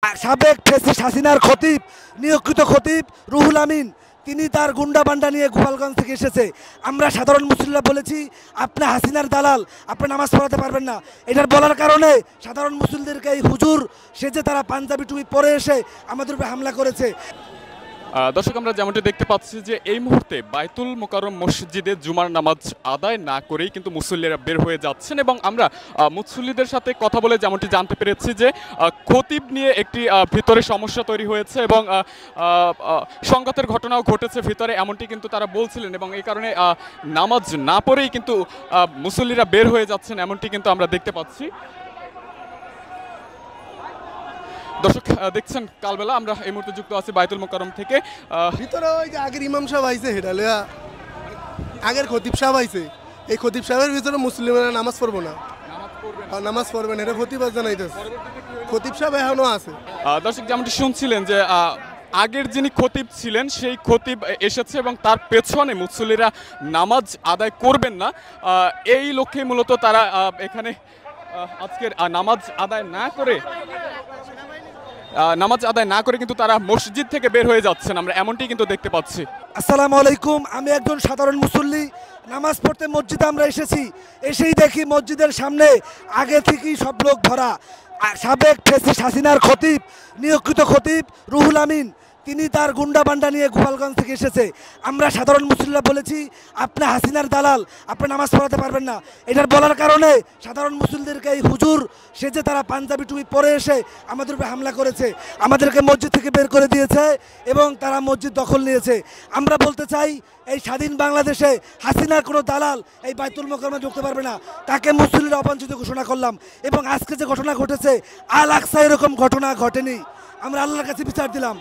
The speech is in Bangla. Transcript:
সাবেক ফ্যাসিস্ট হাসিনার খতিব, নিয়োগকৃত খতিব রুহুল আমিন, তিনি তার গুন্ডা বান্ডা নিয়ে গোপালগঞ্জ থেকে এসেছে। আমরা সাধারণ মুসলিমরা বলেছি আপনি হাসিনার দালাল, আপনি নামাজ পড়াতে পারবেন না। এটার বলার কারণে সাধারণ মুসলিমদেরকে এই হুজুর সেজে তারা পাঞ্জাবি টুপি পরে এসে আমাদের উপরে হামলা করেছে। দর্শক, আমরা যেমনটি দেখতে পাচ্ছি যে এই মুহূর্তে বাইতুল মোকাররম মসজিদে জুমার নামাজ আদায় না করেই কিন্তু মুসল্লিরা বের হয়ে যাচ্ছেন, এবং আমরা মুসল্লিদের সাথে কথা বলে যেমনটি জানতে পেরেছি যে খতিব নিয়ে একটি ভিতরে সমস্যা তৈরি হয়েছে এবং সংঘাতের ঘটনাও ঘটেছে ভিতরে, এমনটি কিন্তু তারা বলছিলেন, এবং এই কারণে নামাজ না পড়েই কিন্তু মুসল্লিরা বের হয়ে যাচ্ছেন, এমনটি কিন্তু আমরা দেখতে পাচ্ছি। দর্শক দেখছেন, কালবেলা আমরা এই মুহূর্তে যুক্ত আছি বাইতুল মোকাররম থেকে। ভিতরে ওই যে আগের ইমাম সাহেব আইছে, হেটা লইয়া আগের খতিব সাহেব আইছে। এই খতিব সাহেবের ভিতরে মুসলিমরা নামাজ পড়বো না, নামাজ পড়বে না, এটা প্রতিবাদ জানাইতেছে। খতিব সাহেব এখনো আছে। দর্শক যেমনটি শুনছিলেন যে আগের যিনি খতিব ছিলেন সেই খতিব এসেছে এবং তার পেছনে মুসল্লিরা নামাজ আদায় করবেন না, এই লক্ষ্যে মূলত তারা এখানে আজকের নামাজ আদায় না করে কিন্তু তারা মসজিদ থেকে বের হয়ে যাচ্ছেন, আমরা এমনটি কিন্তু দেখতে পাচ্ছি। আসসালামু আলাইকুম, আমি একজন সাধারণ মুসল্লি। নামাজ পড়তে মসজিদে আমরা এসেছি, এসেই দেখি মসজিদের সামনে আগে থেকেই সব লোক ভরা। সাবেক ফ্যাসিস্ট হাসিনার খতিব, নিয়োগকৃত খতিব রুহুল আমিন, তিনি তার গুন্ডা বান্ডা নিয়ে গোপালগঞ্জ থেকে এসেছে। আমরা সাধারণ মুসলিমরা বলেছি আপনি হাসিনার দালাল, আপনি নামাজ পড়াতে পারবেন না। এটার বলার কারণে সাধারণ মুসলিমদেরকে এই হুজুর সেজে তারা পাঞ্জাবি টুপি পরে এসে আমাদের উপরে হামলা করেছে, আমাদেরকে মসজিদ থেকে বের করে দিয়েছে এবং তারা মসজিদ দখল নিয়েছে। আমরা বলতে চাই এই স্বাধীন বাংলাদেশে হাসিনার কোনো দালাল এই বাইতুল মোকাররমে ঢুকতে পারবে না। তাকে মুসলিমরা অবাঞ্ছিত ঘোষণা করলাম, এবং আজকে যে ঘটনা ঘটেছে আল আকসা এরকম ঘটনা ঘটেনি। আমরা আল্লাহর কাছে বিচার দিলাম।